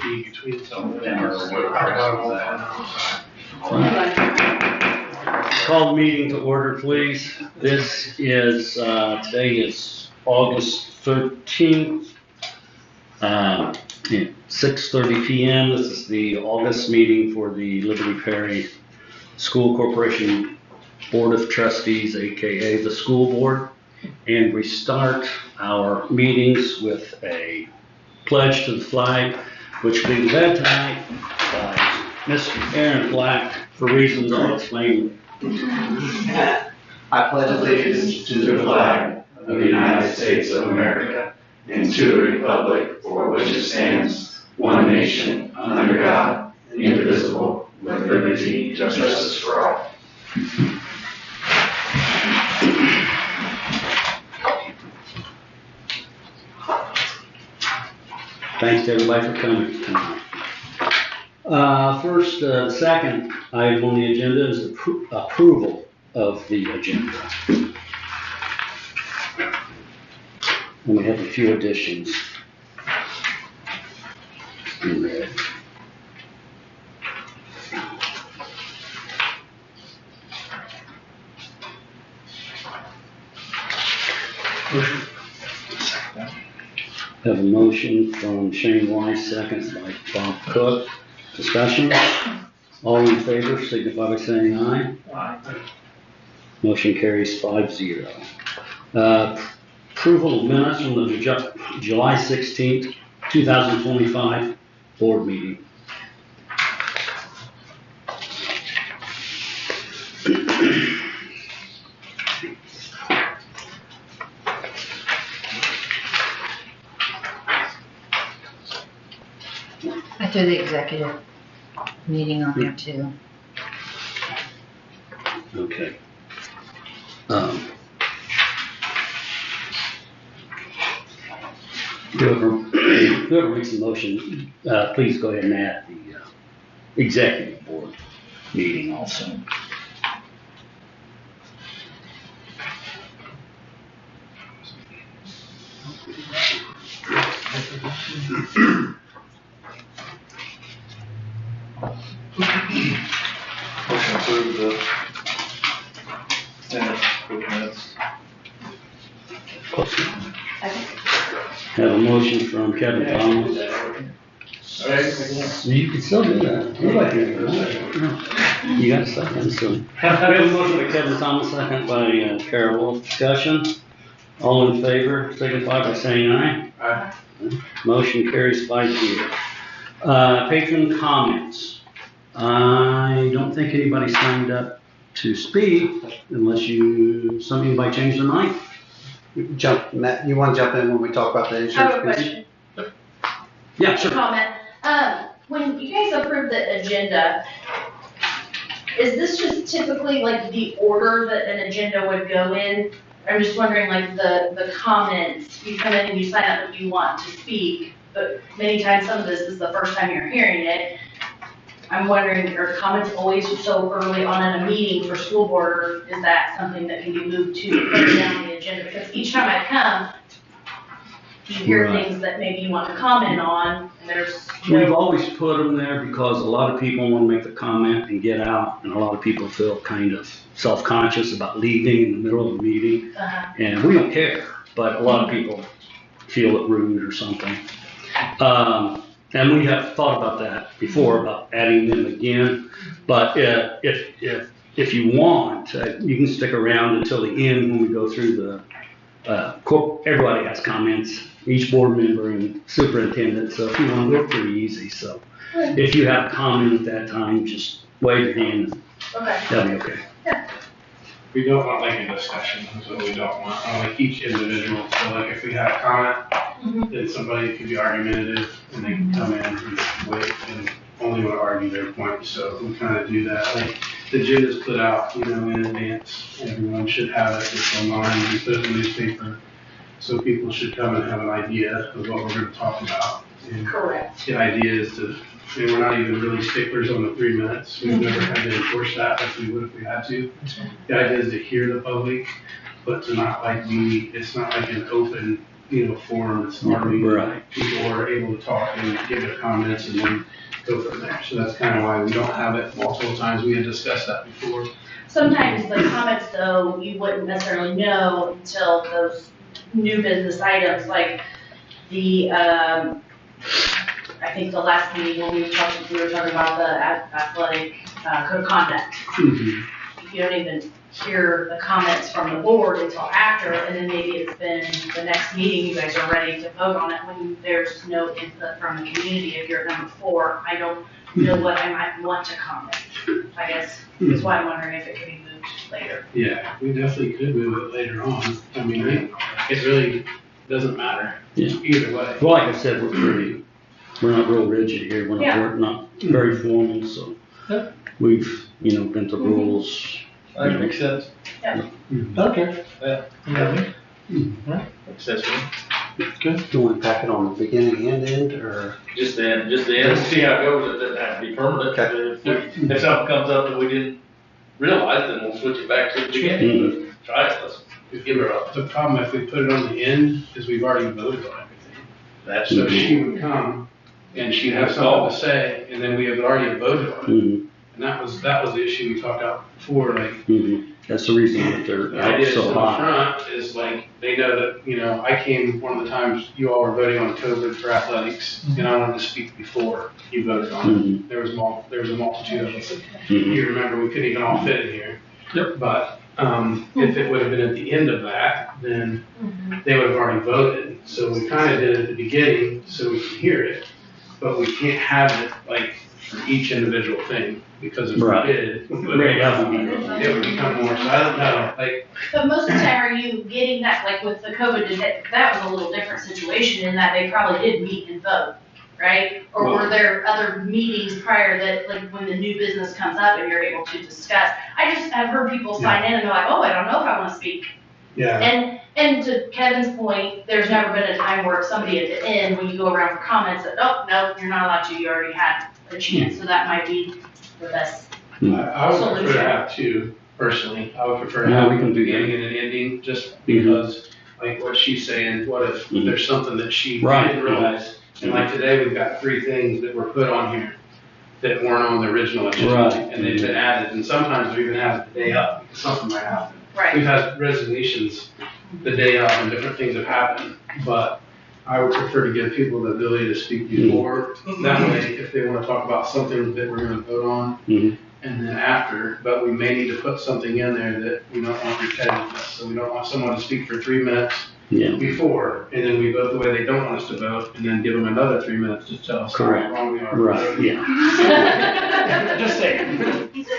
be between some of them. Call the meeting to order, please. This is, today is August 13th, 6:30 p.m. This is the August meeting for the Liberty Perry School Corporation Board of Trustees, aka the school board. And we start our meetings with a pledge to the flag, which will be led tonight by Mr. Aaron Black for reasons I'll explain. I pledge allegiance to the flag of the United States of America and to the republic for which it stands, one nation, under God, indivisible, with liberty and justice for all. Thanks to everybody for coming tonight. First, second item on the agenda is approval of the agenda. And we have a few additions. In red. Have a motion from Shane Weiss, second by Bob Cook. Discussion? All in favor, signify by saying aye. Aye. Motion carries 5-0. Approval of minutes from the July 16th, 2025 board meeting. I threw the executive meeting on there too. Okay. Whoever makes the motion, please go ahead and add the executive board meeting also. Motion approved the minutes. Have a motion from Kevin Thomas. You can still do that. Nobody can do that. You got a second, so. We have a motion by Kevin Thomas, second by Carol Wolf. Discussion. All in favor, signify by saying aye. Aye. Motion carries 5-0. Patron comments. I don't think anybody signed up to speak unless somebody changed their mind. Matt, you want to jump in when we talk about the I insurance? have a question. Yeah, sure. Comment. When you guys approve the agenda, is this just typically like the order that an agenda would go in? I'm just wondering, like the comments, you come in and you sign up that you want to speak, but many times some of this is the first time you're hearing it. I'm wondering, are comments always so early on in a meeting for school board, or is that something that can be moved to further down the agenda? Because each time I come, you hear Right. things that maybe you want to comment on, and there's We've no. always put them there because a lot of people want to make the comment and get out, and a lot of people feel kind of self-conscious about leaving in the middle of a meeting, and we don't care, but a lot of people feel it rude or something. And we have thought about that before, about adding them again, but if you want, you can stick around until the end when we go through the everybody has comments, each board member and superintendent, so if you want, we're pretty easy, so if you have a comment at that time, just wave your hand, Okay. that'll be okay. We don't want like a discussion, that's what we don't want, like each individual, so like if we have a comment, then somebody could be argumentative and they can come in and wait and only want to argue their point, so we kind of do that, like the agenda's put out, in advance, everyone should have it, it's online, we put it in the newspaper, so people should come and have an idea of what we're going to talk about. And Correct. the idea is to, we're not even really sticklers on the 3 minutes. We've never had to enforce that like we would if we had to. The idea is to hear the public, but to not like it's not like an open forum, it's our meeting. Right. People are able to talk and give their comments and then go from there. So that's kind of why we don't have it multiple times. We had discussed that before. Sometimes the comments though, you wouldn't necessarily know until those new business items, like the, I think the last meeting when we were talking about the athletic code of conduct. You don't even hear the comments from the board until after, and then maybe it's been the next meeting, you guys are ready to vote on it when there's no input from the community. If you're at number 4, I don't know what I might want to comment, I guess. That's why I'm wondering if it could be moved later. Yeah, we definitely could move it later on. I mean, it really doesn't matter either way. Well, like I said, we're not real rigid here. We're not very formal, so we've, been to rules. That makes sense. Yeah. Okay. Yeah. Makes sense. Do you want to pack it on the beginning and end, or? Just the end, see how it goes. It doesn't have to be permanent. If something comes up that we didn't realize, then we'll switch it back to the beginning. But try it. The problem if we put it on the end is we've already voted on everything. So she would come and she'd have something to say, and then we have already voted on it. And that was the issue we talked about before, like. That's the reason that they're The idea is so in the high. front is like, they know that, I came one of the times you all were voting on COVID for athletics, and I wanted to speak before you voted on it. There was a multitude of us. You remember, we couldn't even all fit in here. Yep. But, if it would have been at the end of that, then they would have already voted. So we kind of did it at the beginning so we can hear it, but we can't have it like for each individual thing, because if we Right. did, it would become more, so I don't know, like. But most of the time, are you getting that, like with the COVID, that was a little different situation in that they probably did meet and vote, right? Or were there other meetings prior that, like, when the new business comes up and you're able to discuss? I've heard people sign in and they're like, oh, I don't know if I wanna speak. Yeah. And to Kevin's point, there's never been a time where somebody at the end, when you go around for comments, that, oh, no, you're not allowed to, you already had a chance, so that might be the best. I would prefer to have 2, personally. I would prefer to Yeah, have we a can do beginning and an ending, just because, like what she's saying, what if there's something that she didn't realize? And like today, we've got 3 things that were put on here that weren't on the original agenda, Right. and they've been added, and sometimes we even have it the day up, because something might happen. Right. We've had resignations the day of, and different things have happened, but I would prefer to give people the ability to speak before. That way, if they want to talk about something that we're going to vote on, and then after, but we may need to put something in there that we don't want repetitiveness. So we don't want someone to speak for 3 minutes before, and then we vote the way they don't want us to vote, and then give them another 3 minutes to tell us how wrong we are. Right, yeah. Just saying.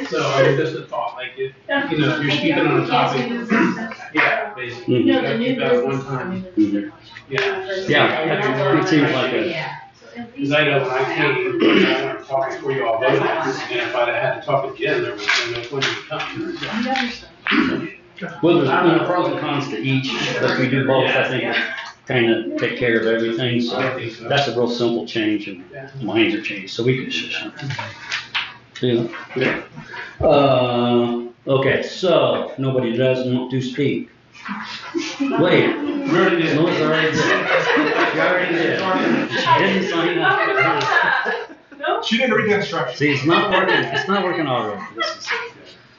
So, I mean, just a thought, like, if you're speaking on a topic, yeah, basically. You know, the new You've got one business. time. Yeah, it seems like a, Because I know when I came, I went to talk before you all voted, and if I'd have had to talk again, there was no point in coming. well, there's pros and cons to each, but if we do both, I think it kind of take care of everything, so I think so. that's a real simple change, and minds are changed, so we can, okay, so, nobody does want to speak. Wait, We already did. Melissa's already did. She already did. She didn't sign up. She didn't read the instructions. See, it's not working already.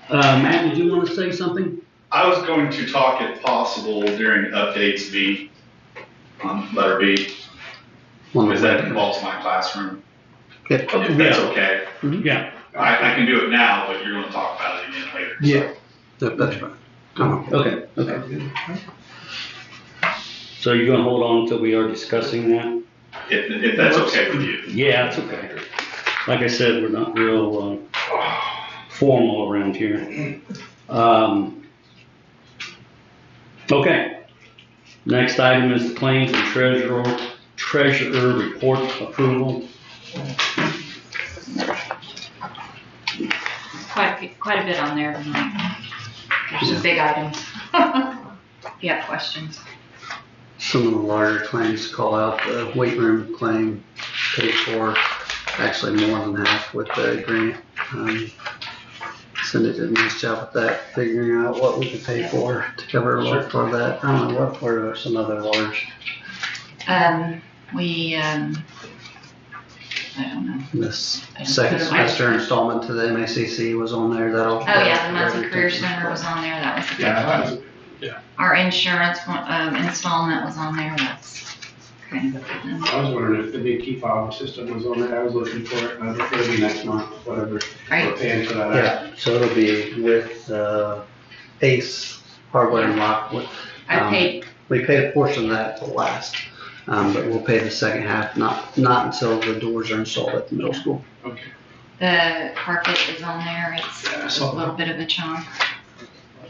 Matt, did you want to say something? I was going to talk, if possible, during updates B, on letter B, because that involves my classroom. Okay. If that's okay. Yeah. I can do it now, but you're going to talk about it again later. Yeah. That's fine. Okay. So you're gonna hold on until we are discussing that? If that's okay with you. Yeah, it's okay. Like I said, we're not real formal around here. Okay. Next item is the claims and treasurer report approval. Quite a bit on there tonight. There's some big items. If you have questions. Some of the larger claims call out the weight room claim paid for, actually more than half with the grant. Cindy did a nice job with that, figuring out what we could pay for to cover for that. I don't know, what were some other large I don't know. This I second don't know. semester installment to the MACC was on there, that'll. Oh, yeah, the Muncie Career Center was on there, that was a good Yeah, one. that was, Our insurance, installment was on there, that's kind of. I was wondering if the new key fob system was on there. I was looking for it. It'll be next month, whatever. We're Right, paying for that. Yeah, so it'll be with, Ace Hardware and Lock. I paid, We paid a portion of that to last, but we'll pay the second half, not until the doors are installed at the middle school. Okay. the carpet is on there, it's Yeah, I a saw little that. bit of a chunk.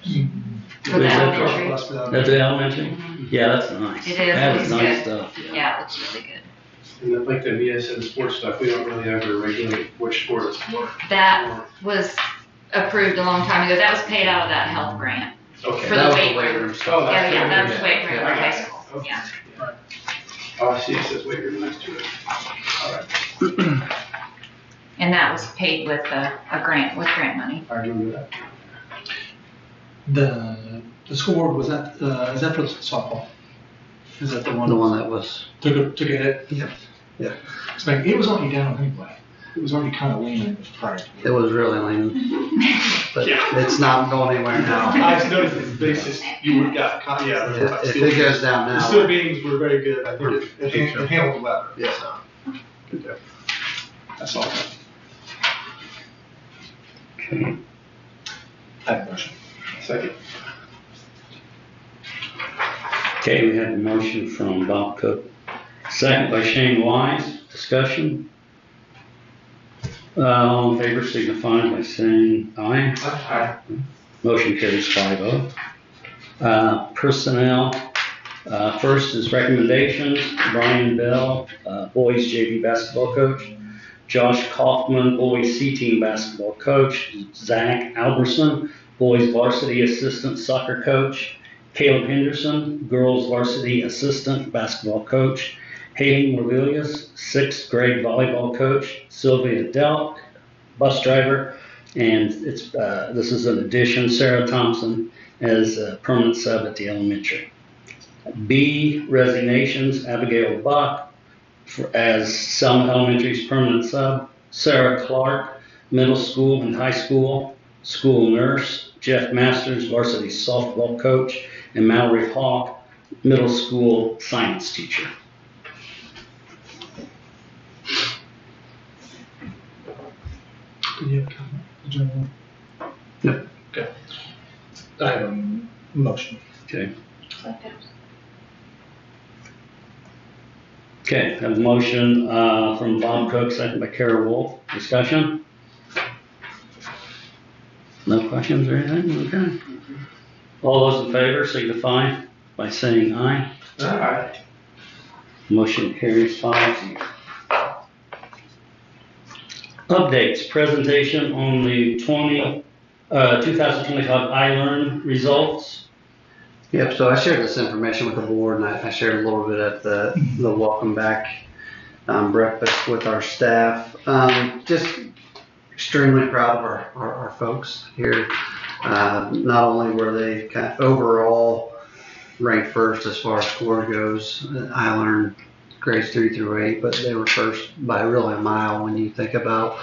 Is For the that elementary. At the elementary? Mhm. Yeah, that's nice. It is, That it's is nice good. stuff. Yeah, it looks really good. And then like the VSN sports stuff, we don't really ever regulate which sport it's for. That was approved a long time ago, that was paid out of that health grant. Okay. For That the was weight weight room. room stuff. Oh, Yeah, that's yeah, it. that was weight room Yeah, for I high got it. school, Okay. yeah. Oh, I see, it says weight room next to it. All right, And that was paid with a grant, with grant money. I remember that. The school board, was that, is that for the softball? Is that the one? The one that was, Took a hit? Yep, yeah. It's like, it was already down anyway. It was already kind of leaning prior to it was really lean, but it's not going anywhere now. I just noticed the basis, you would got, yeah. If it goes down The now, steel beams were very good, I think it handled the weather. Yeah. So, good job. That's all. Okay. I have a motion. Second. Okay, we have a motion from Bob Cook, second by Shane Wise. Discussion? All in favor signify by saying aye. Aye. Motion carries 5-0. Personnel, first is recommendations. Brian Bell, boys JV basketball coach. Josh Kaufman, boys C-team basketball coach. Zach Alberson, boys varsity assistant soccer coach. Caleb Henderson, girls varsity assistant basketball coach. Haley Morvilius, 6th grade volleyball coach. Sylvia Delk, bus driver. And it's, this is an addition, Sarah Thompson as a permanent sub at the elementary. B, resignations, Abigail Buck as Selma Elementary's permanent sub. Sarah Clark, middle school and high school, school nurse. Jeff Masters, varsity softball coach. And Mallory Hawk, middle school science teacher. Did you have a comment? Did you have No. Okay. I have a motion. Okay. Okay, have a motion from Bob Cook, second by Kara Wolf. Discussion? No questions or anything? Okay. All those in favor signify by saying aye. Aye. Motion carries 5-0. Updates, presentation on the 2025 iLearn results. Yep, so I shared this information with the board and I shared a little bit at the welcome back breakfast with our staff. Just extremely proud of our folks here. Not only were they kind of overall ranked first as far as score goes, iLearn grades 3 through 8, but they were first by really a mile when you think about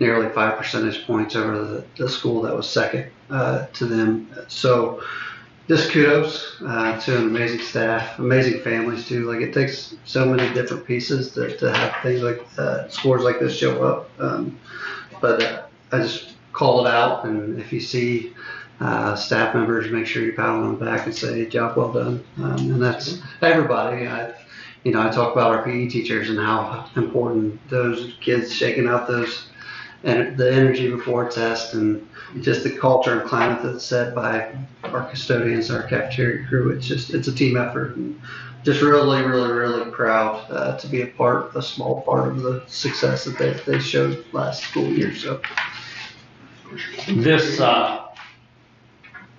nearly 5 percentage points over the school that was second to them. So just kudos to an amazing staff, amazing families too. Like it takes so many different pieces to have things like scores like this show up. But I just call it out, and if you see staff members, make sure you pat them on the back and say, "Job well done." And that's everybody. I talk about our PE teachers and how important those kids shaking out those and the energy before a test and just the culture and climate that's set by our custodians, our cafeteria crew. It's a team effort, and just really, really, really proud to be a small part of the success that they showed last school year. So This,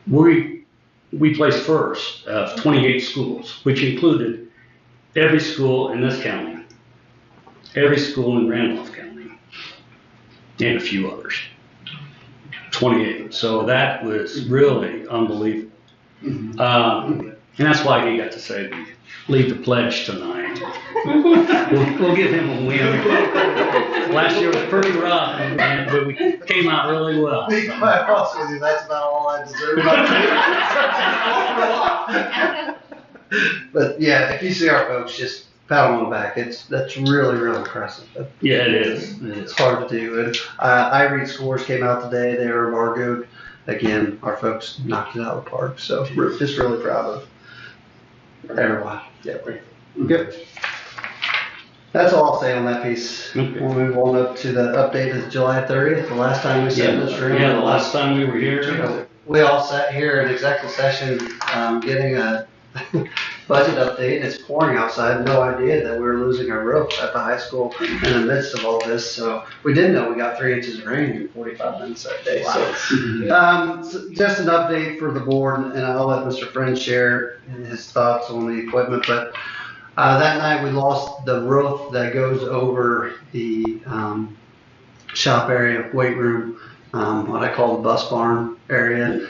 we placed first of 28 schools, which included every school in this county, every school in Randolph County, and a few others. 28. So that was really unbelievable. And that's why he got to say, lead the pledge tonight. We'll give him a win. Last year was pretty rough, but we came out really well. Be quite honest with you, that's about all I deserve. But yeah, if you see our folks, just pat them on the back. That's really, really impressive. Yeah, it is. It's hard to do. And I read scores came out today. They were embargoed. Again, our folks knocked it out of the park. So we're just really proud of everyone. Yeah, good. That's all I'll say on that piece. Okay. We'll move on up to the update of July 30th, the last time we sat in this room. Yeah, the last time we were here. We all sat here in executive session, getting a budget update. It's pouring outside. No idea that we were losing our roof at the high school in the midst of all this. So we did know we got 3 inches of rain in 45 minutes that day. So, so just an update for the board, and I'll let Mr. Friend share his thoughts on the equipment. But that night we lost the roof that goes over the shop area, weight room, what I call the bus barn area.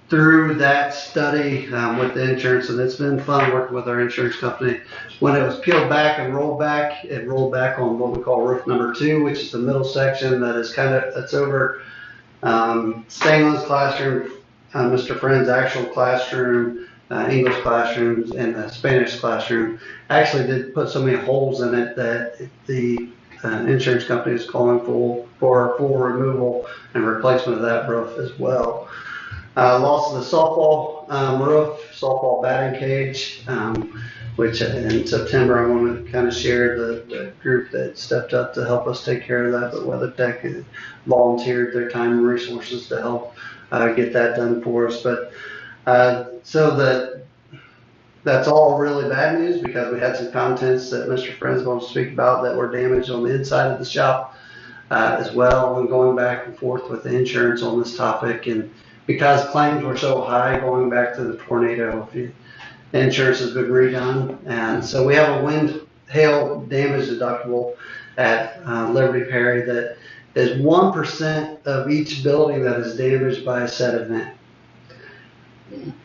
Through that study with the insurance, and it's been fun working with our insurance company. When it was peeled back and rolled back, it rolled back on what we call roof number 2, which is the middle section that is that's over Stanley's classroom, Mr. Friend's actual classroom, English classrooms, and the Spanish classroom. Actually did put so many holes in it that the insurance company is calling for full removal and replacement of that roof as well. Loss of the softball roof, softball batting cage, which in September I want to kind of share the group that stepped up to help us take care of that, but WeatherTech volunteered their time and resources to help get that done for us. But so that's all really bad news, because we had some contents that Mr. Friends wants to speak about that were damaged on the inside of the shop as well, and going back and forth with the insurance on this topic. And because claims were so high going back to the tornado, insurance has been redone. And so we have a wind hail damage deductible at Liberty Perry that is 1% of each building that is damaged by a set event.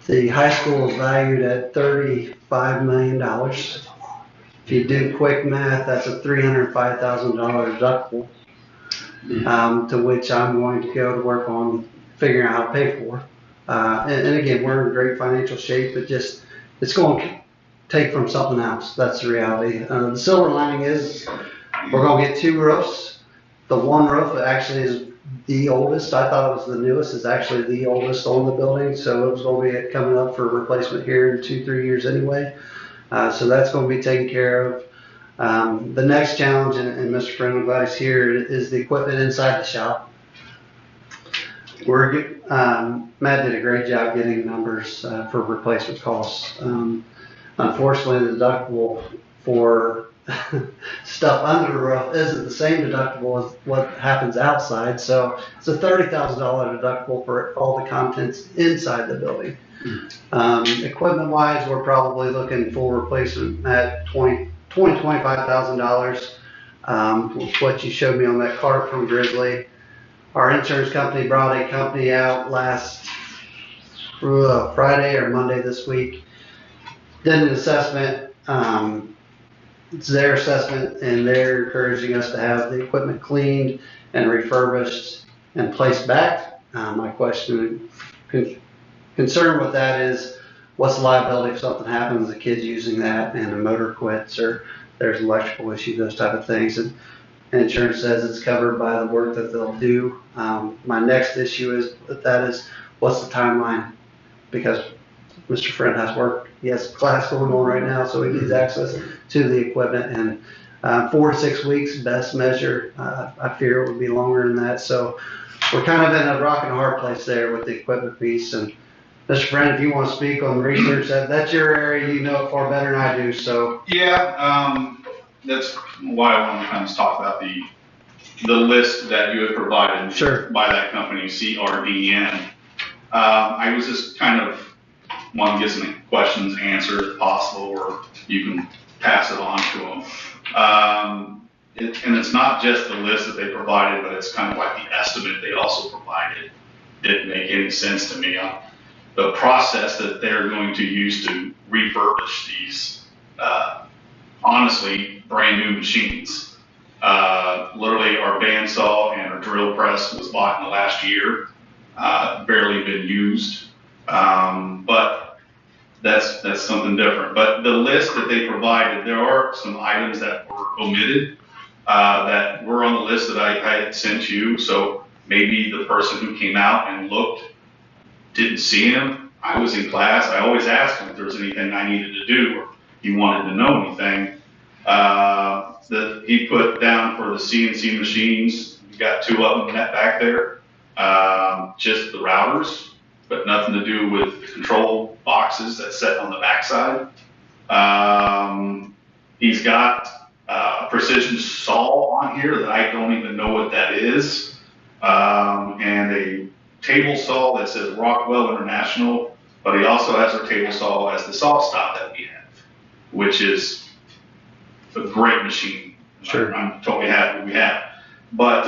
The high school is valued at $35 million. If you do quick math, that's a $305,000 deductible, to which I'm going to go to work on figuring out how to pay for. And again, we're in great financial shape, but just, it's going to take from something else. That's the reality. The silver lining is we're going to get 2 roofs. The one roof actually is the oldest. I thought it was the newest. It's actually the oldest on the building. So it was going to be coming up for replacement here in 2-3 years anyway. So that's going to be taken care of. The next challenge, and Mr. Friend, I'm glad he's here, is the equipment inside the shop. Matt did a great job getting numbers for replacement costs. Unfortunately, the deductible for stuff under the roof isn't the same deductible as what happens outside. So it's a $30,000 deductible for all the contents inside the building. Equipment-wise, we're probably looking for replacement at $25,000. What you showed me on that cart from Grizzly. Our insurance company brought a company out last Friday or Monday this week. Did an assessment. It's their assessment, and they're encouraging us to have the equipment cleaned and refurbished and placed back. My question, concern with that is, what's the liability if something happens, the kid's using that and a motor quits, or there's electrical issue, those type of things. And insurance says it's covered by the work that they'll do. My next issue is what's the timeline? Because Mr. Friend has work. He has class going on right now, so he needs access to the equipment. And 4 to 6 weeks, best measure. I fear it would be longer than that. So we're kind of in a rock and a hard place there with the equipment piece. And Mr. Friend, if you want to speak on research, that's your area. You know it far better than I do. So Yeah, that's why I wanted to kind of talk about the list that you had provided. Sure. By that company, CRDN. I was just kind of want to get some questions answered if possible, or you can pass it on to them. And it's not just the list that they provided, but it's kind of like the estimate they also provided. Didn't make any sense to me. The process that they're going to use to refurbish these honestly, brand new machines. Literally our bandsaw and our drill press was bought in the last year, barely been used. But that's something different. But the list that they provided, there are some items that were omitted, that were on the list that I had sent you. So maybe the person who came out and looked didn't see him. I was in class. I always asked him if there was anything I needed to do or he wanted to know anything. That he put down for the CNC machines, you got 2 of them back there, just the routers, but nothing to do with the control boxes that sit on the backside. He's got a precision saw on here that I don't even know what that is, and a table saw that says Rockwell International, but he also has our table saw as the saw stop that we have, which is a great machine. Sure. I'm totally happy we have. But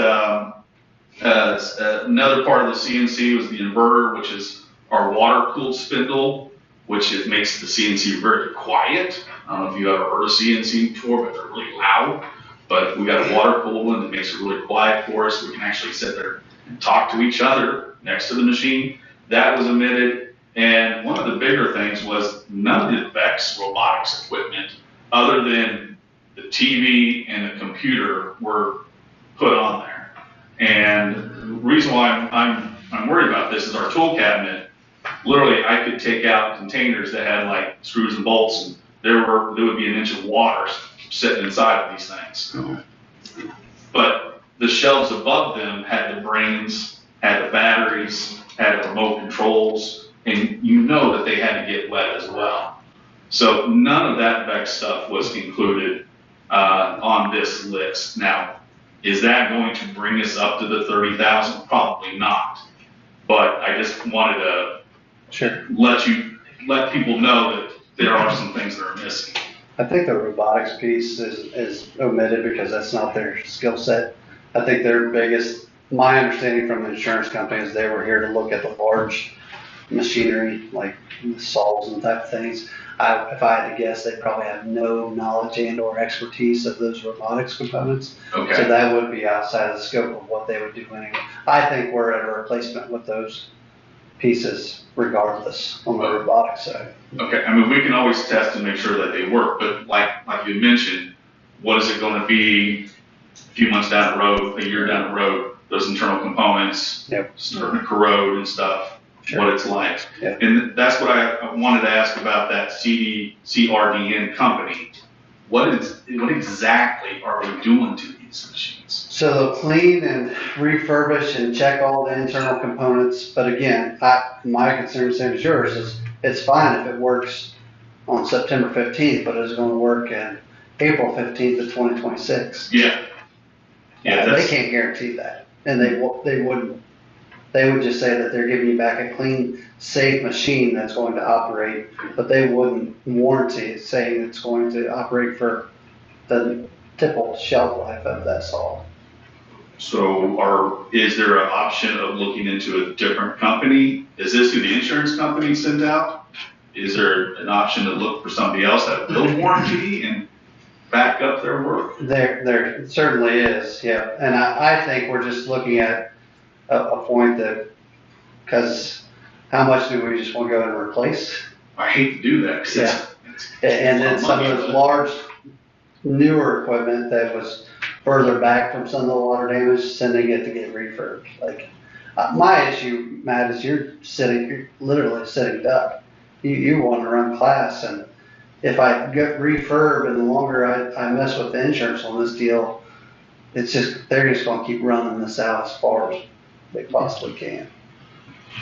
another part of the CNC was the inverter, which is our water-cooled spindle, which it makes the CNC very quiet. I don't know if you ever heard of CNC before, but they're really loud. But we got a water-cooled one that makes it really quiet for us. We can actually sit there and talk to each other next to the machine. That was omitted. And one of the bigger things was none of the VEX robotics equipment, other than the TV and the computer, were put on there. And the reason why I'm worried about this is our tool cabinet. Literally, I could take out containers that had like screws and bolts, and there would be an inch of water sitting inside of these things. But the shelves above them had the brains, had the batteries, had the remote controls, and you know that they had to get wet as well. So none of that VEX stuff was included on this list. Now, is that going to bring us up to the 30,000? Probably not. But I just wanted to let people know that there are some things that are missing. I think the robotics piece is omitted because that's not their skill set. I think their biggest, my understanding from the insurance company is they were here to look at the large machinery, like the saws and type of things. If I had to guess, they probably have no knowledge and or expertise of those robotics components. Okay. So that would be outside of the scope of what they would do anyway. I think we're at a replacement with those pieces regardless on the robotics side. Okay, I mean, we can always test and make sure that they work, but like you mentioned, what is it going to be a few months down the road, a year down the road, those internal components starting to corrode and stuff, what it's like. Yeah. And that's what I wanted to ask about that CRDN company. What exactly are we doing to these machines? So they'll clean and refurbish and check all the internal components. But again, my concern, same as yours, is it's fine if it works on September 15th, but it's going to work in April 15th of 2026. Yeah. They can't guarantee that. And they wouldn't. They would just say that they're giving you back a clean, safe machine that's going to operate, but they wouldn't warranty saying it's going to operate for the typical shelf life of that saw. So is there an option of looking into a different company? Is this who the insurance company sent out? Is there an option to look for somebody else that will warranty and back up their work? There certainly is, yeah. And I think we're just looking at a point that, because how much do we just want to go and replace? I hate to do that. 'Cause And then some of those large, newer equipment that was further back from some of the water damage, sending it to get refurbed. Like, my issue, Matt, is you're literally sitting duck. You want to run class, and if I get refurb and the longer I mess with the insurance on this deal, it's just, they're just going to keep running this out as far as they possibly can.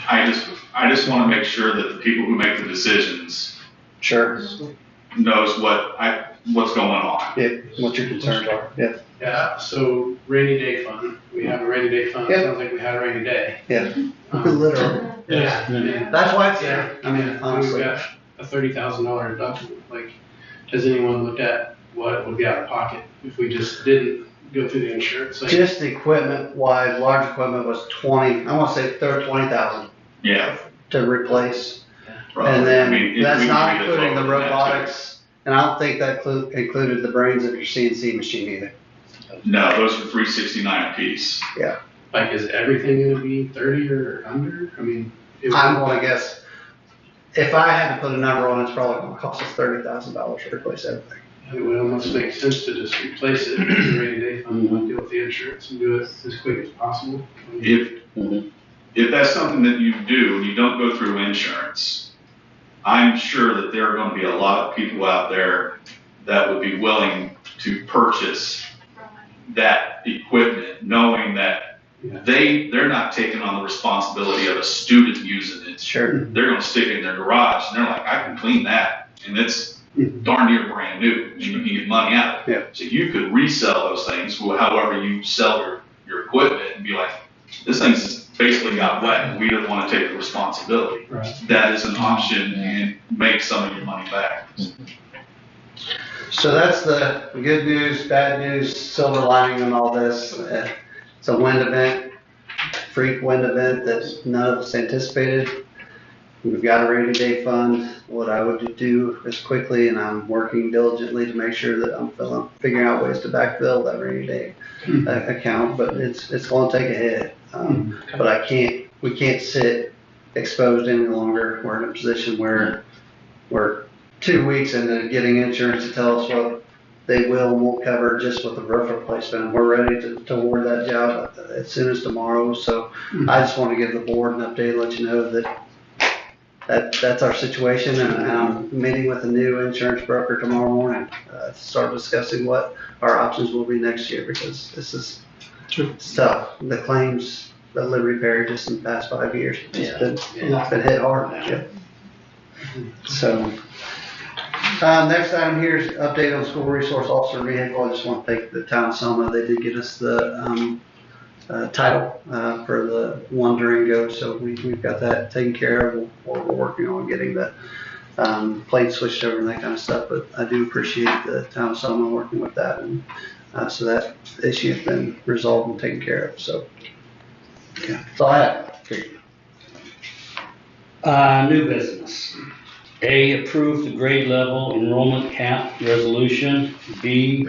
I just want to make sure that the people who make the decisions Sure. knows what's going on. Yeah, what your concerns are. Yeah. Yeah, so rainy day fund, we have a rainy day fund, Yep. I don't think we had a rainy day. Yeah. Um, Literally. Yeah. That's why it's there. I mean, We've honestly. got a $30,000 deductible, like, has anyone looked at what would be out of pocket if we just didn't go through the insurance? Like, Just equipment wise, large equipment was 20, I want to say 20,000 Yeah. to replace. probably. And then I mean, that's we not can get including the lower than that, too. robotics And I don't think that included the brains of your CNC machine either. No, those are $369 a piece. Like, is everything gonna be 30 or under? I mean. I'm gonna guess, if I had to put a number on it, it's probably gonna cost us $30,000 to replace everything. It would almost make sense to just replace it in the rainy day fund, and deal with the insurance and do it as quick as possible. If that's something that you do and you don't go through insurance, I'm sure that there are going to be a lot of people out there that would be willing to purchase that equipment, knowing that they're not taking on the responsibility of a student using it. Sure. They're going to stick it in their garage and they're like, I can clean that, and it's darn near brand new, and you can get money out of it. Yeah. So you could resell those things, however you sell your equipment, and be like, this thing's basically got wet and we don't want to take the responsibility. Right. That is an option and make some of your money back. So that's the good news, bad news, silver lining on all this. It's a wind event, freak wind event that none of us anticipated. We've got a rainy day fund. What I would do is quickly, and I'm working diligently to make sure that I'm figuring out ways to backfill that rainy day account, but it's going to take a hit. But we can't sit exposed any longer. We're in a position where we're 2 weeks into getting insurance to tell us what they will and won't cover just with the roof replacement. We're ready to award that job as soon as tomorrow. So I just want to give the board an update, let you know that's our situation. And I'm meeting with a new insurance broker tomorrow morning to start discussing what our options will be next year, because this is tough. The claims that Liberty Perry just in the past 5 years it's been hit hard. Yeah. So next item here is update on school resource officer vehicle. I just want to thank the town of Selma. They did get us the title for the one Durango, so we've got that taken care of. We're working on getting the plate switched over and that kind of stuff, but I do appreciate the town of Selma working with that, and so that issue has been resolved and taken care of. So yeah, that's all I have. New business. A, approve the grade level enrollment cap resolution. B,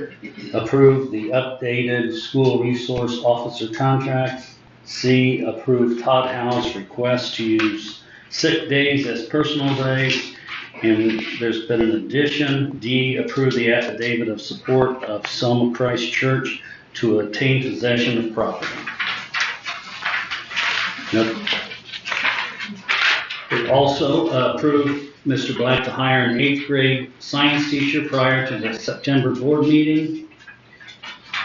approve the updated school resource officer contracts. C, approve Todd Howe's request to use sick days as personal days. And there's been an addition. D, approve the affidavit of support of Selma Christ Church to obtain possession of property. Also, approve Mr. Black to hire an 8th grade science teacher prior to the September board meeting.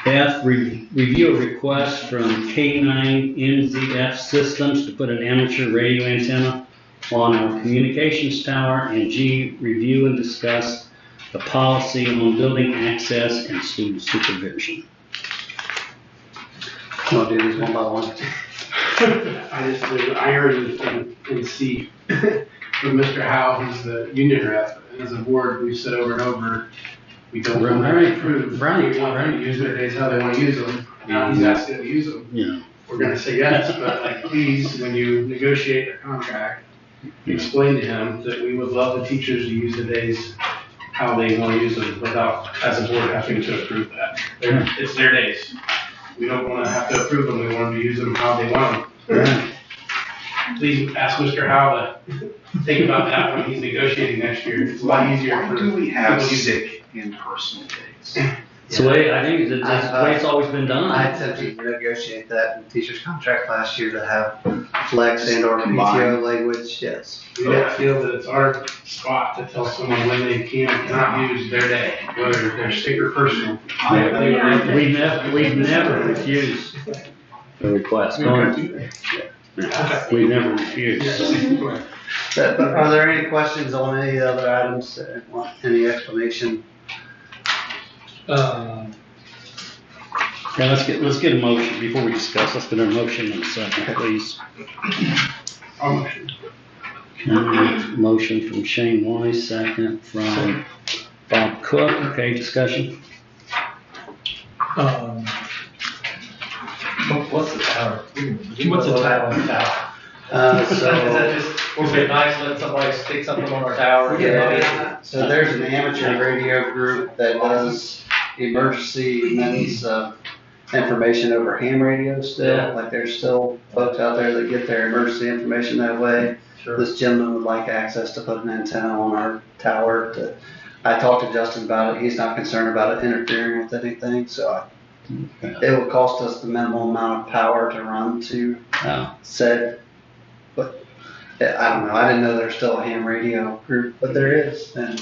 F, review a request from K9 NZF Systems to put an amateur radio antenna on our communications tower. And G, review and discuss the policy on building access and student supervision. I'll do these one by one. I just, there's iron in C. With Mr. Howe, who's the union rep, and as a board, we've said over and over, we don't want to approve. We want them to use their days how they want to use them. Now he's asking to use them. Yeah. We're going to say yes, but like, please, when you negotiate a contract, explain to him that we would love the teachers to use the days how they want to use them without, as a board, having to approve that. It's their days. We don't want to have to approve them. We want them to use them how they want them. Please ask Mr. Howe to think about that when he's negotiating next year. It's a lot easier for Do we have people to use it. sick and personal days? It's the way, I think that's the way it's always been done. I attempted to negotiate that in the teacher's contract last year to have flex and or PTO language, yes. We don't feel that it's our spot to tell someone when they can and cannot use their day, whether they're sick or personal. We've never refused the request. We've never refused. But are there any questions on any other items, want any explanation? Yeah, let's get a motion before we discuss. Let's get a motion in a second, please. I'll motion. Motion from Shane Wise, second from Bob Cook. Okay, discussion. What's the tower? What's the title on the tower? So Is that just, is it nice letting somebody stick something on our tower? yeah, So there's an amateur radio group that does emergency means of information over ham radio still. Yeah. Like there's still folks out there that get their emergency information that way. Sure. This gentleman would like access to put an antenna on our tower. I talked to Justin about it. He's not concerned about it interfering with anything, so it would cost us the minimal amount of power to run to said. But I don't know. I didn't know there's still a ham radio group, but there is, and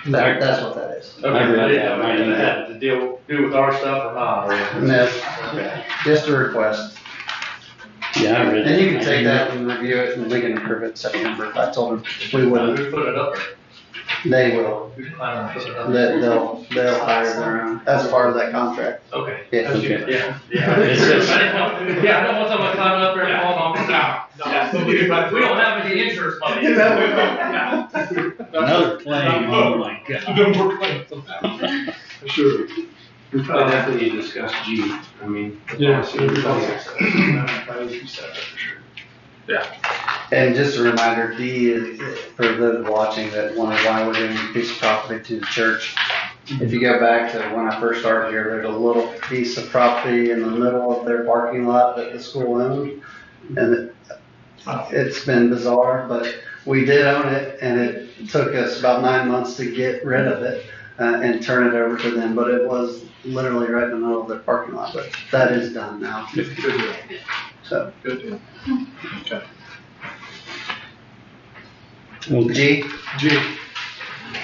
that's what that is. Okay, I didn't know if it had to do with our stuff or not, or. No, Okay. just a request. Yeah, I read And you it. can take that and review it, and we can approve it in September. I told them we wouldn't. Who's putting it up there? They will. Who's planning on putting it up there? They'll hire their own. That's part of that contract. Okay. Yeah. Okay. Yeah, yeah. It's just- I don't want someone climbing up there and falling off the top. We don't have any insurance money. Another claim, oh my God. No more claims. Sure. We probably definitely need to discuss G. I mean. Yeah. Probably be separate for sure. And just a reminder, D is, for those watching that wonder why we're giving a piece of property to the church. If you go back to when I first started here, there's a little piece of property in the middle of their parking lot that the school owned. And it's been bizarre, but we did own it, and it took us about 9 months to get rid of it and turn it over to them. But it was literally right in the middle of their parking lot, but that is done now. Good deal. So, Good deal. Okay. G. G.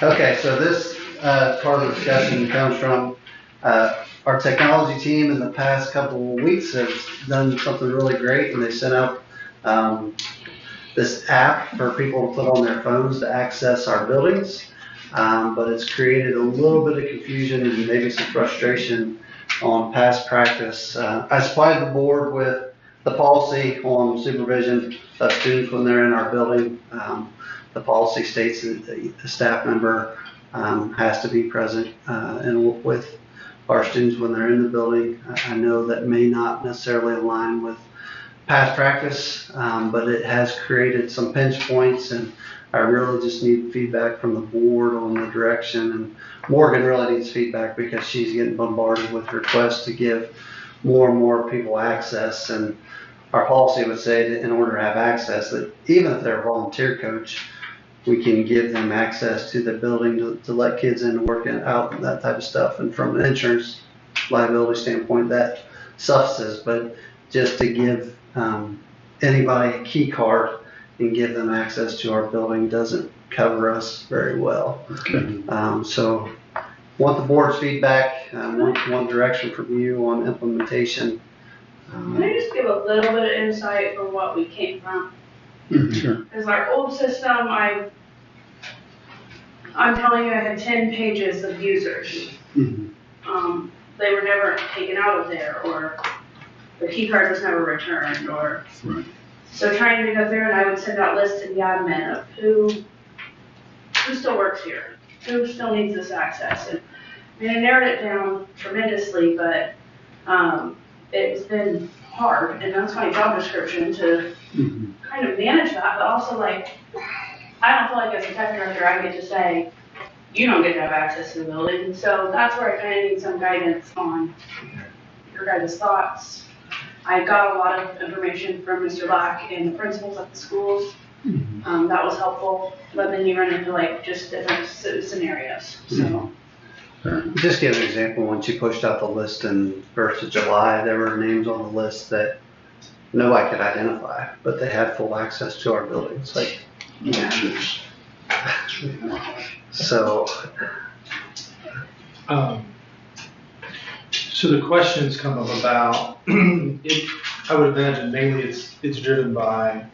Okay, so this part of the discussion comes from our technology team. In the past couple of weeks has done something really great, and they sent out this app for people to put on their phones to access our buildings. But it's created a little bit of confusion and maybe some frustration on past practice. I supplied the board with the policy on supervision of students when they're in our building. The policy states that the staff member has to be present and with our students when they're in the building. I know that may not necessarily align with past practice, but it has created some pinch points, and I really just need feedback from the board on the direction. And Morgan really needs feedback because she's getting bombarded with requests to give more and more people access. And our policy would say that in order to have access, that even if they're a volunteer coach, we can give them access to the building to let kids in and work out and that type of stuff. And from an insurance liability standpoint, that suffices. But just to give anybody a key card and give them access to our building doesn't cover us very well. Okay. So want the board's feedback, want direction from you on implementation. Can I just give a little bit of insight from what we came from? Sure. Because our old system, I'm telling you, I had 10 pages of users. They were never taken out of there, or the key card was never returned, or. Right. So trying to go through, and I would send out lists to the admin of who still works here, who still needs this access. And I mean, I narrowed it down tremendously, but it's been hard, and that's my job description to kind of manage that, but also like, I don't feel like as a tech director, I get to say, you don't get to have access to the building. And so that's where I kind of need some guidance on your guys' thoughts. I got a lot of information from Mr. Black and the principals at the schools. That was helpful, but then you run into like just different scenarios, so. Just give an example, when she pushed out the list in 1st of July, there were names on the list that nobody could identify, but they had full access to our buildings, like. So. So the questions come up about, I would imagine mainly it's driven by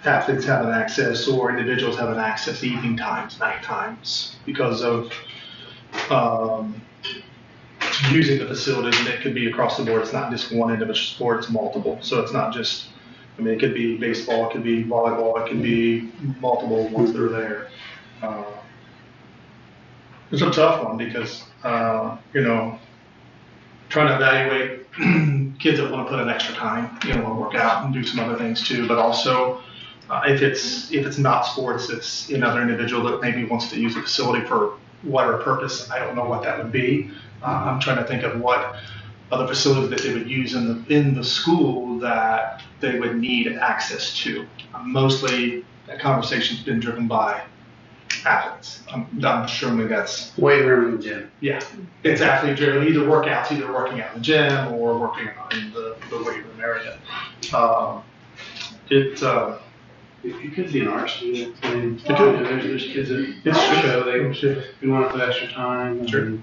athletes having access or individuals having access evening times, night times, because of using the facilities, and it could be across the board. It's not just one individual sport, it's multiple. So it's not just, I mean, it could be baseball, it could be volleyball, it could be multiple ones that are there. It's a tough one because, trying to evaluate kids that want to put in extra time, want to work out and do some other things too, but also If it's not sports, it's another individual that maybe wants to use the facility for whatever purpose. I don't know what that would be. I'm trying to think of what other facilities that they would use in the school that they would need access to. Mostly that conversation's been driven by athletes. I'm assuming that's, Weight room and gym. yeah, it's athlete driven, either workouts, either working out in the gym or working in the weight room area. It could be an art student. I mean, It could. there's kids that It's show they Sure. want to put extra time. Sure. and-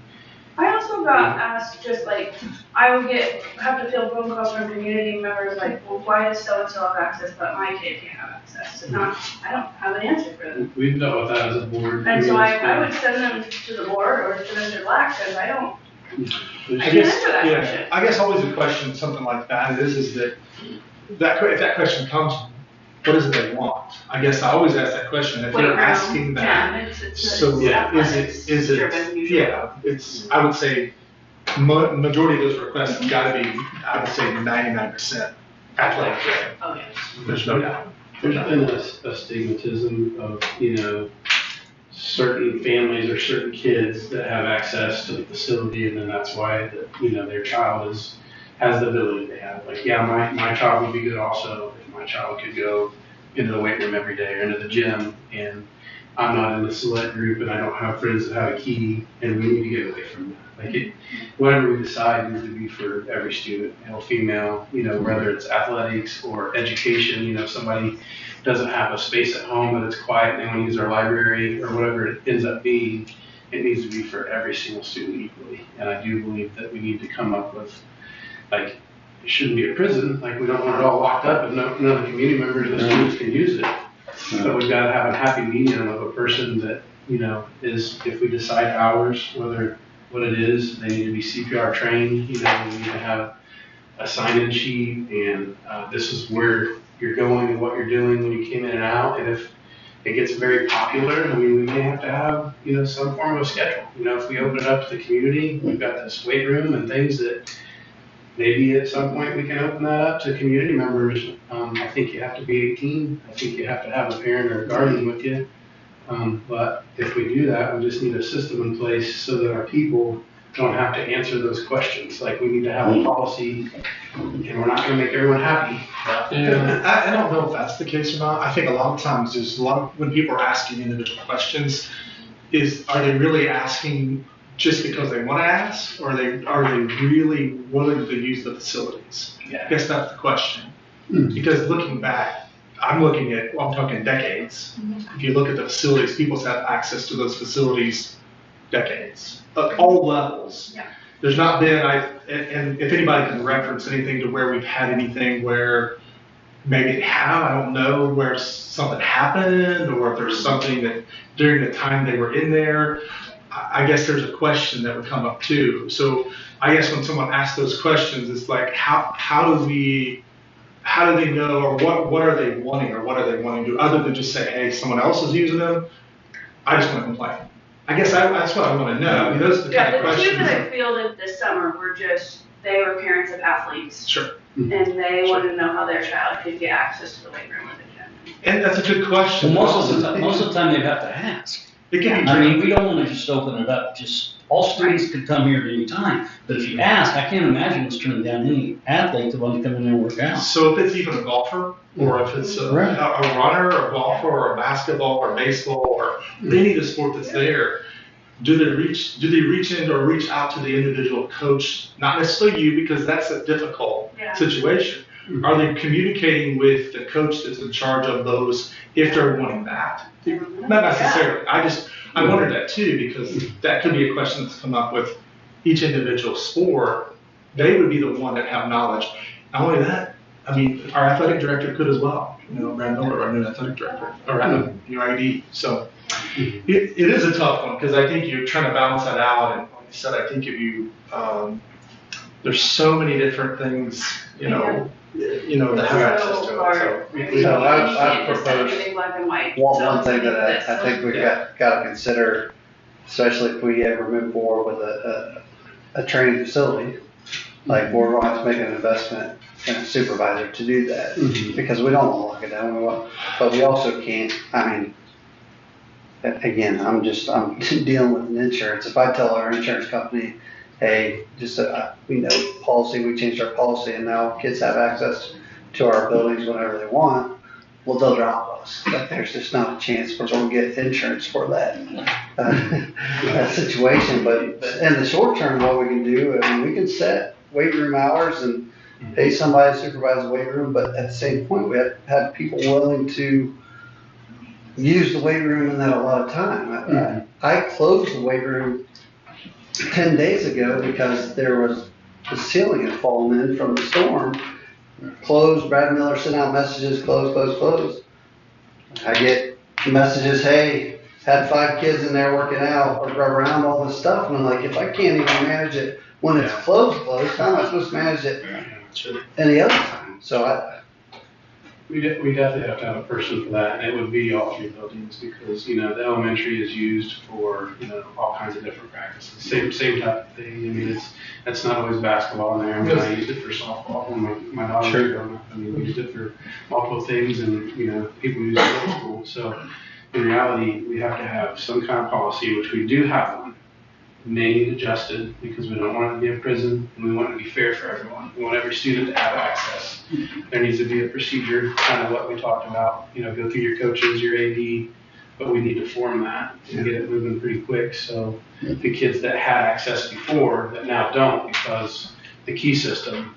I also got asked, just like, I would have to field phone calls from community members, like, well, why does so-and-so have access, but my kid can't have access? And I don't have an answer for them. We've dealt with that as a board. And so I would send them to the board or to Mr. Black, because I don't, I can't guess, answer that yeah, question. I guess always a question, something like that is that if that question comes, what is it they want? I guess I always ask that question, if weight they're room, asking that. So, yeah, is it, driven usually. yeah, I would say, majority of those requests have gotta be, I would say 99% athletic driven. Oh, yeah. There's no doubt. There's been a stigmatism of, certain families or certain kids that have access to the facility, and then that's why, their child has the ability they have. Like, yeah, my child would be good also if my child could go into the weight room every day or into the gym, and I'm not in the select group and I don't have friends that have a key, and we need to get away from that. Like, whatever we decide needs to be for every student, male, female, whether it's athletics or education. If somebody doesn't have a space at home that it's quiet and they want to use our library or whatever it ends up being, it needs to be for every single student equally. And I do believe that we need to come up with, like, it shouldn't be a prison. Like, we don't want it all locked up and none of the community members of the students can use it. But we've got to have a happy medium of a person that, is, if we decide hours, what it is, they need to be CPR trained. We need to have a sign-in sheet, and this is where you're going and what you're doing when you came in and out. And if it gets very popular, we may have to have, some form of a schedule. If we open it up to the community, we've got this weight room and things that maybe at some point we can open that up to community members. I think you have to be 18. I think you have to have a parent or a guardian with you. But if we do that, we just need a system in place so that our people don't have to answer those questions. Like, we need to have a policy, and we're not gonna make everyone happy. I don't know if that's the case or not. I think a lot of times when people are asking individual questions, are they really asking just because they want to ask, or are they really willing to use the facilities? I guess that's the question. Because looking back, I'm talking decades. If you look at the facilities, people have access to those facilities decades, at all levels. Yeah. There's not been, and if anybody can reference anything to where we've had anything where maybe they have, I don't know, where something happened, or if there's something that during the time they were in there, I guess there's a question that would come up too. So I guess when someone asks those questions, it's like, how do they know, or what are they wanting, or what are they wanting to do, other than just say, hey, someone else is using them, I just want to complain. I guess that's what I want to know. I mean, those are the kind of Yeah, the two questions. that I fielded this summer were they were parents of athletes. Sure. And they wanted to know how their child could get access to the weight room or the gym. And that's a good question. Well, most of the time they'd have to ask. It can be I mean, tricky. we don't want to just open it up, all students could come here at any time. But if you ask, I can't imagine us turning down any athlete that want to come in there and work out. So if it's even a golfer, or if it's a Right. runner, or a golfer, or a basketball, or baseball, or any of the sport that's there, do they reach in or reach out to the individual coach? Not necessarily you, because that's a difficult Yeah. situation. Are they communicating with the coach that's in charge of those if they're wanting that? Not necessarily. I wondered that too, because that could be a question that's come up with each individual sport. They would be the one that have knowledge. Not only that, I mean, our athletic director could as well. Brad Miller, our new athletic director, or new ID. So it is a tough one, because I think you're trying to balance that out. And like I said, I think if you, there's so many different things, that have access to it. So I've proposed Everything black and white. one So thing it's that I think we got to consider, especially if we ever move forward with a training facility, like we're going to have to make an investment and a supervisor to do that, Mhm. because we don't want to lock it down, but we also can't, I mean, again, I'm dealing with an insurance. If I tell our insurance company, hey, just, we know policy, we changed our policy and now kids have access to our buildings whenever they want, well, they'll drop us. Like, there's just not a chance we're gonna get insurance for that, that situation. But in the short term, what we can do, I mean, we can set weight room hours and pay somebody to supervise the weight room, but at the same point, we have had people willing to use the weight room in that a lot of time. I closed the weight room 10 days ago because there was, the ceiling had fallen in from the storm. Closed, Brad Miller sent out messages, close. I get messages, hey, had 5 kids in there working out or around all this stuff. And I'm like, if I can't even manage it when it's closed, how am I supposed to manage it any other time? So We definitely have to have a person for that, and it would be all 3 buildings, because, the elementary is used for, all kinds of different practices. Same type of thing. I mean, that's not always basketball in there. I mean, I used it for softball when my daughter was growing up. I mean, we used it for multiple things, and, people use it in middle school. So in reality, we have to have some kind of policy, which we do have one, manually adjusted, because we don't want it to be a prison, and we want it to be fair for everyone. We want every student to have access. There needs to be a procedure, kind of what we talked about, go through your coaches, your AD, but we need to form that and get it moving pretty quick. So the kids that had access before that now don't, because the key system,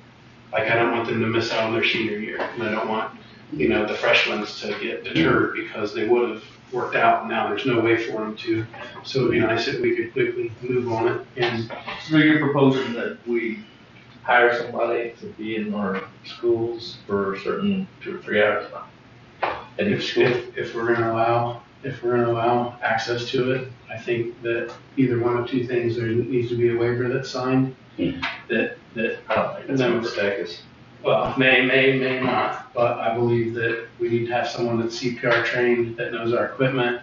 like, I don't want them to miss out on their senior year, and I don't want, the freshmen to get deterred because they would have worked out, and now there's no way for them to. So it'd be nice if we could quickly move on it. And So you're proposing that we hire somebody to be in our schools for a certain 2 or 3 hours at each school? if we're gonna allow access to it, I think that either one of 2 things, there needs to be a waiver that's signed, that, I don't think that's a mistake. well, may not, but I believe that we need to have someone that's CPR trained, that knows our equipment,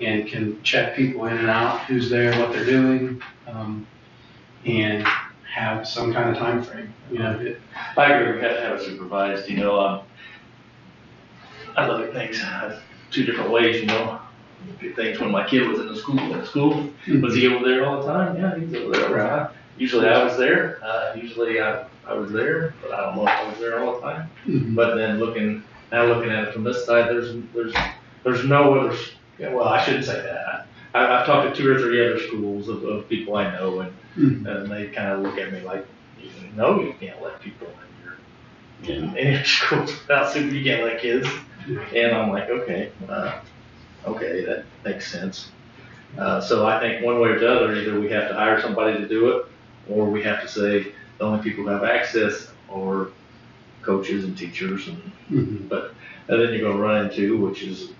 and can check people in and out, who's there, what they're doing, and have some kind of time frame. I agree, we have to have it supervised, I look at things 2 different ways, Look at things when my kid was in school, was he over there all the time? Yeah, he was over there all the time. Usually I was there, I was there, but I don't know if I was there all the time. But then looking at it from this side, there's no other, well, I shouldn't say that. I've talked to 2 or 3 other schools of people I know, and they kind of look at me like, you can't let people in your schools without super, you can't let kids. And I'm like, okay, that makes sense. So I think one way or the other, either we have to hire somebody to do it, or we have to say the only people who have access are coaches and teachers, but then you're going to run into, which is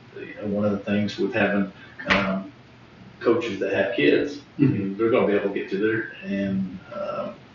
one of the things with having coaches that have kids. They're going to be able to get to there, and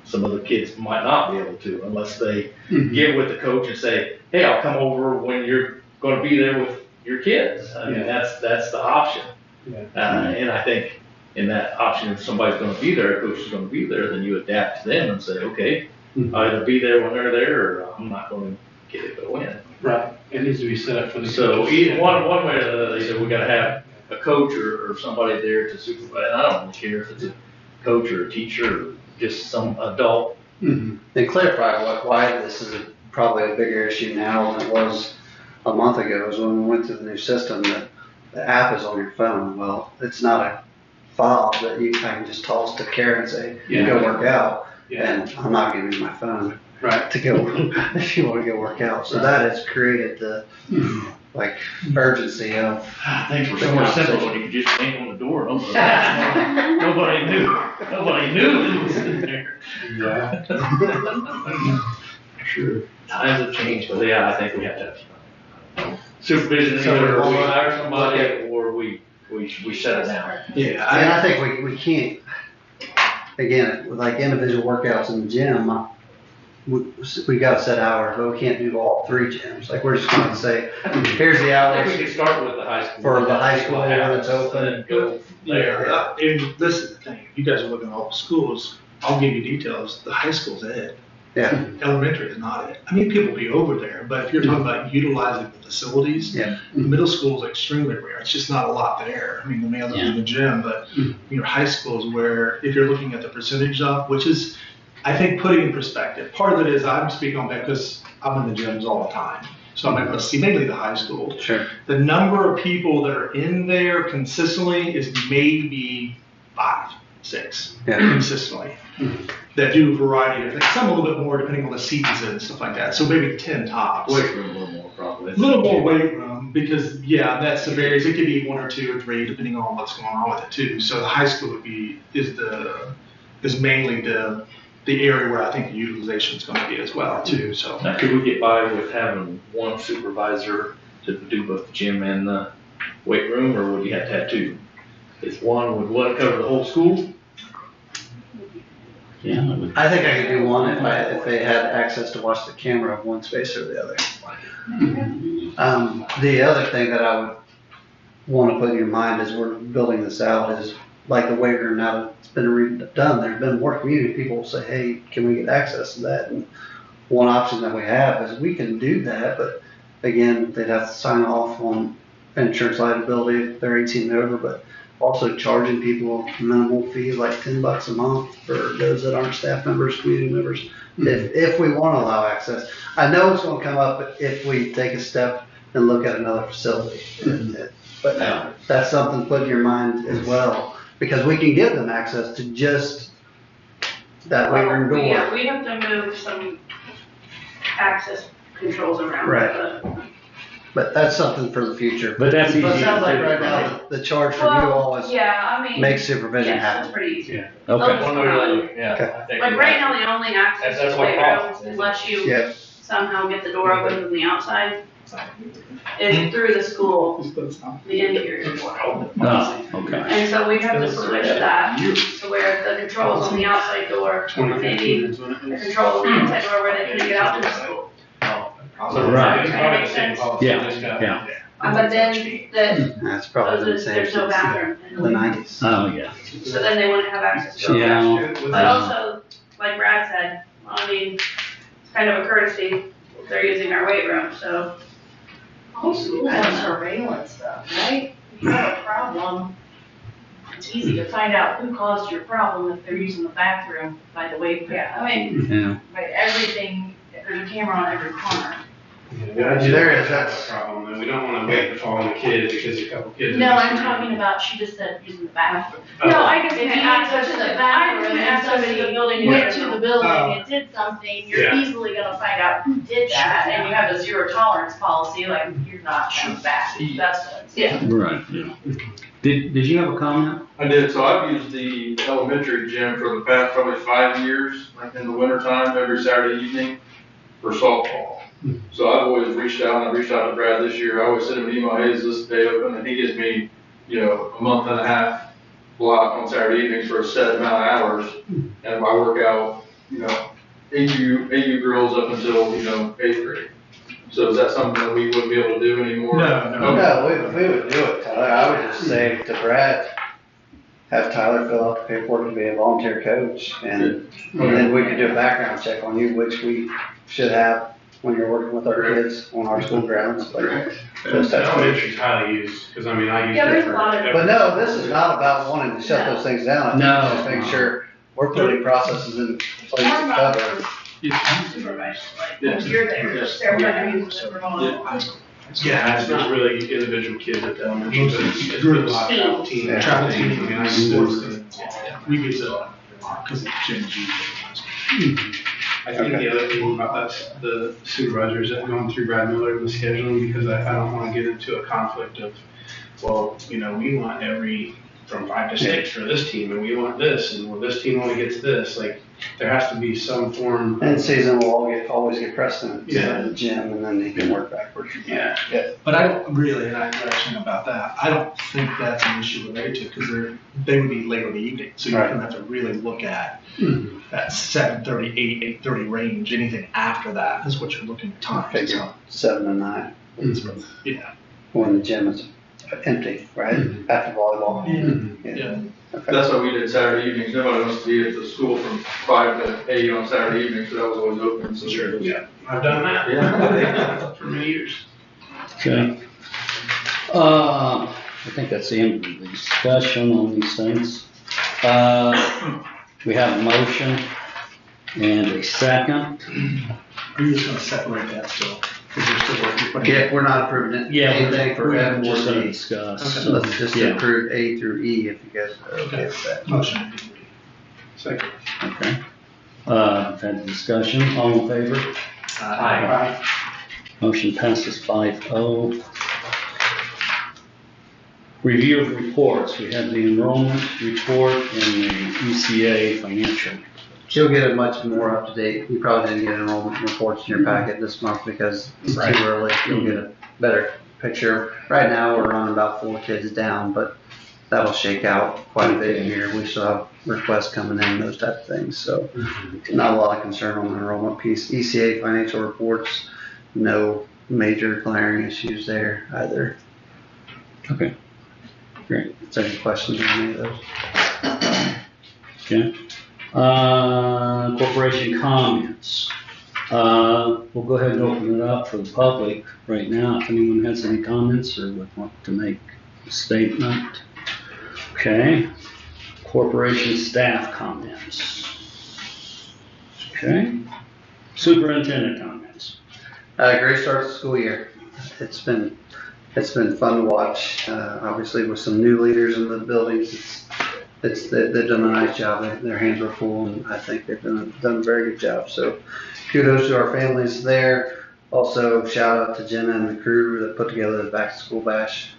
some of the kids might not be able to unless they get with the coach and say, hey, I'll come over when you're going to be there with your kids. I mean, that's the option. And I think in that option, if somebody's going to be there, a coach is going to be there, then you adapt to them and say, okay, I'll either be there when they're there, or I'm not going to get it to win. Right. It needs to be set up for the So coaches. either one way or the other, either we got to have a coach or somebody there to supervise. And I don't really care if it's a coach or a teacher or just some adult. And clarify why this is probably a bigger issue now than it was a month ago, is when we went to the new system, that the app is on your phone. Well, it's not a file that you can just toss to Karen and say, go work out. And I'm not giving you my phone to go if you want to go work out. So that has created the urgency of. Things were so more simple when you could just bang on the door. Nobody knew. Nobody knew it was in there. Sure. Times have changed, but I think we have to have supervision. So Either we're we all- hire somebody or we shut it down. Yeah, I mean, I think we can't, again, with like individual workouts in the gym, we gotta set hours, but we can't do all 3 gyms. Like, we're just gonna say, here's the I think hours we can start with the high school. for the high school when it's open. And go there. And this is the thing, you guys are looking at all the schools, I'll give you details, the high school's ed. Yeah. Elementary is not it. I mean, people will be over there, but if you're talking about utilizing the facilities, Yeah. middle school is extremely rare. It's just not a lot there. I mean, we may have in the gym, but your high school is where, if you're looking at the percentage of, which is, I think, putting in perspective. Part of it is I'm speaking on that because I'm in the gyms all the time. So I'm able to see mainly the high school. Sure. The number of people that are in there consistently is maybe 5, 6 consistently that do a variety of things. Some a little bit more depending on the season and stuff like that. So maybe 10 tops. Weight room a little more probably. A little more weight room because that's the varies. It could be 1 or 2 or 3 depending on what's going on with it too. So the high school is mainly the area where I think the utilization is going to be as well too. So Now, could we get by with having one supervisor to do both the gym and the weight room, or would you have to have 2? Is would one cover the whole school? Yeah, I would. I think I could do one if they had access to watch the camera of one space or the other. The other thing that I would want to put in your mind as we're building this out is like the weight room now that it's been redone, there's been more community people say, hey, can we get access to that? And one option that we have is we can do that, but again, they'd have to sign off on insurance liability if they're 18 and over, but also charging people a minimal fee, like $10 a month for those that aren't staff members, community members, if we want to allow access. I know it's going to come up if we take a step and look at another facility, but that's something to put in your mind as well. Because we can give them access to just that weight room door. Yeah, we have to move some access controls around. Right. But that's something for the future. But that's easy. But it sounds like to do, right now, the charge for you all is Yeah, I mean. make supervision Yeah, happen. that's pretty easy. Okay. They'll just One way come or out. the other, yeah. I think Like you're right now, the only access That's to the what weight problems room, is. unless you Yeah. somehow get the door open from the outside, is through the school, the interior door. Oh, okay. And so we have to switch that to where the controls on the outside door, maybe 2015 is when it the was. controls on the inside door where they can get out to the school. So Right. It's probably the same policy. Yeah, just got- yeah. But then That's probably the same there's no since bathroom. the 90s. Oh, yeah. So then they wouldn't have access to it. Yeah. But also, like Brad said, I mean, it's kind of a courtesy if they're using our weight room, so. All schools have surveillance stuff, right? If you have a problem, it's easy to find out who caused your problem if they're using the bathroom by the way. Yeah, I mean, Yeah. By everything, there's a camera on every corner. Yeah, There is, that's a problem, and we don't wanna wait to fall on the kid because a couple kids. No, I'm talking about, she just said using the bathroom. no, I just If you meant had access access to to the bathroom bathroom and and somebody access to the building. went to the building Oh. and did something, you're Yeah. easily gonna find out who did that, and you have a zero tolerance policy, like, you're not coming back, that's what it's. Yeah. Right, yeah. Did you have a comment? I did, so I've used the elementary gym for the past probably 5 years, like in the wintertime, every Saturday evening for softball. So I've always reached out, and I reached out to Brad this year, I always send him an email, hey, is this day open? And he gives me, a month and a half block on Saturday evenings for a set amount of hours. And I work out, AU girls up until, 8th grade. So is that something that we wouldn't be able to do anymore? No. Okay. No, we would do it, Tyler. I would just say to Brad, have Tyler fill out the paperwork to be a volunteer coach. And then we could do a background check on you, which we should have when you're working with our kids on our school grounds. But those types of things. Elementary's highly used, cause I mean, I use Yeah, it there's for. a lot of- But no, this is not about wanting to shut those things down. No. Just make sure we're putting processes in place to cover. Supervisor, like, when you're there, they're gonna use the remote. Yeah, it's not really individual kids at the elementary, but it's a lot of travel team. Yeah. Travel team, I mean, I sports, sports. we use it a lot because of gyms usually. I think the other thing about that, the supervisors that going through Brad Miller and the scheduling, because I don't wanna get into a conflict of, well, we want from 5 to 6 for this team, and we want this, and well, this team only gets this, like, there has to be some form. In season, we'll always get precedent Yeah. in the gym, and then you can work backwards from there. Yeah. But I don't really, and I actually about that, I don't think that's an issue related to it because they would be later in the evening. So you're Right. gonna have to really look at that 7:30, 8:30 range. Anything after that is what you're looking at time. Figure 7 to 9, Yeah. when the gym is empty, right? After volleyball. Mm-hmm. Yeah. That's what we did Saturday evenings. Nobody wants to be at the school from 5 to 8 on Saturday evenings, so that was always open, so. Sure, yeah, I've done that. Yeah. For many years. Okay. I think that's the end of the discussion on these things. We have a motion and a second. We're just gonna separate that still, because you're still working. Yeah, we're not approving it. Yeah, Anything for we're F just or gonna G. discuss. So let's just Yeah. approve A through E if you guys are okay with that. Motion. Second. Okay. Had the discussion, all in favor? Aye. Motion passes 5-0. Review of reports, we have the enrollment report and the ECA financial. You'll get a much more up to date. You probably didn't get enrollment reports in your packet this month because it's Right. too early. You'll get a better picture. Right now, we're on about 4 kids down, but that'll shake out quite a bit here. We still have requests coming in, those type of things, so not a lot of concern on the enrollment piece. ECA financial reports, no major glaring issues there either. Okay. Great. Is there any questions on any of those? Okay. Corporation comments. We'll go ahead and open it up for the public right now. If anyone has any comments or would want to make a statement. Okay. Corporation staff comments. Okay. Superintendent comments. Great start to the school year. It's been fun to watch. Obviously with some new leaders in the buildings, they've done a nice job. Their hands were full, and I think they've done a very good job. So kudos to our families there. Also, shout out to Jenna and the crew that put together the back to school bash.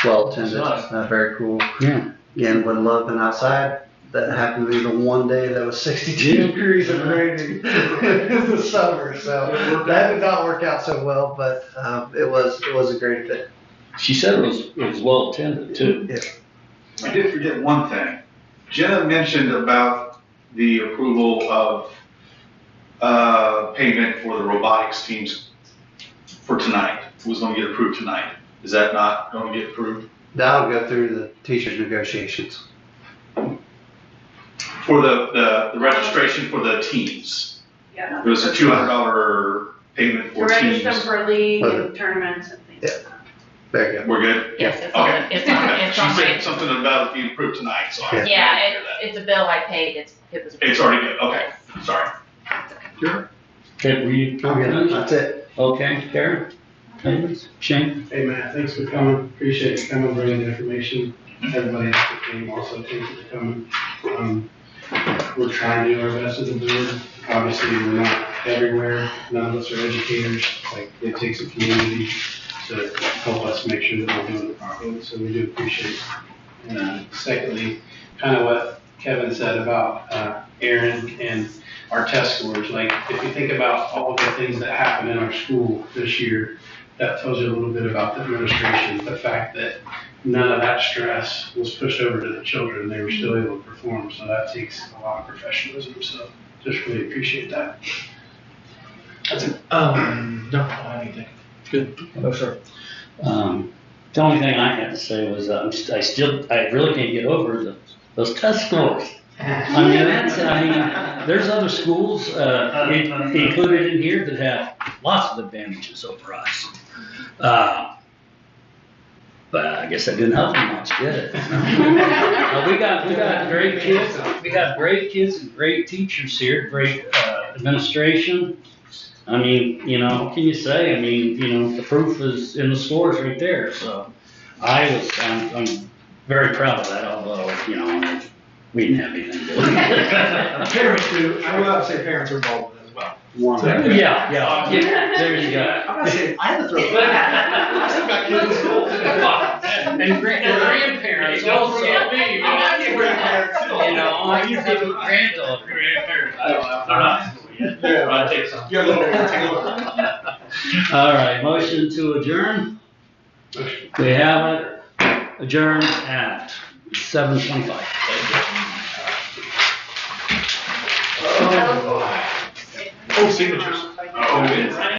Well attended, very cool. Yeah. Again, would love been outside. That happened to be the one day that was 62 degrees and raining in the summer. So that did not work out so well, but it was a great thing. She said it was well attended too. Yeah. I did forget one thing. Jenna mentioned about the approval of payment for the robotics teams for tonight. It was going to get approved tonight. Is that not going to get approved? That'll go through the teachers' negotiations. For the registration for the teams. Yeah. There was a $200 payment To for register teams. for league Okay. and tournaments and things like that. There you go. We're good? Yes, it's Okay. on, it's on, Okay. it's on She said my, something about it being approved tonight, so I. yeah, it's a bill I paid, it was. It's already good, okay, sorry. Okay, were you? Okay, that's it. Okay, Karen? Comments? Shane? Hey, Matt, thanks for coming. Appreciate you coming, bringing the information. Everybody else that came also, thanks for coming. We're trying to do our best as a board. Obviously, we're not everywhere. None of us are educators. Like, it takes a community to help us make sure that we're doing it properly, so we do appreciate it. And secondly, kind of what Kevin said about Aaron and our test scores. Like, if you think about all of the things that happened in our school this year, that tells you a little bit about the administration, the fact that none of that stress was pushed over to the children. They were still able to perform, so that takes a lot of professionalism, so just really appreciate that. That's it. No, I don't have anything. Good. No, sir. The only thing I had to say was, I really can't get over those test scores. I mean, there's other schools, included in here that have lots of advantages over us. But I guess that didn't help them much, did it? We got great kids, and great teachers here, great, administration. I mean, what can you say? I mean, the proof is in the scores right there, so I'm very proud of that, although, we didn't have anything to do with it. Parents do, I would have to say parents are involved in it as well. Yeah, there you go. I'm not saying I had to throw it back. I still got kids in school. And grandparents also. I get grandparents too. I use it with grandparents. Yeah, I'll take some. You're a little, take a look. All right, motion to adjourn. We have it adjourned at 7:25. Oh, signatures. Oh, it is.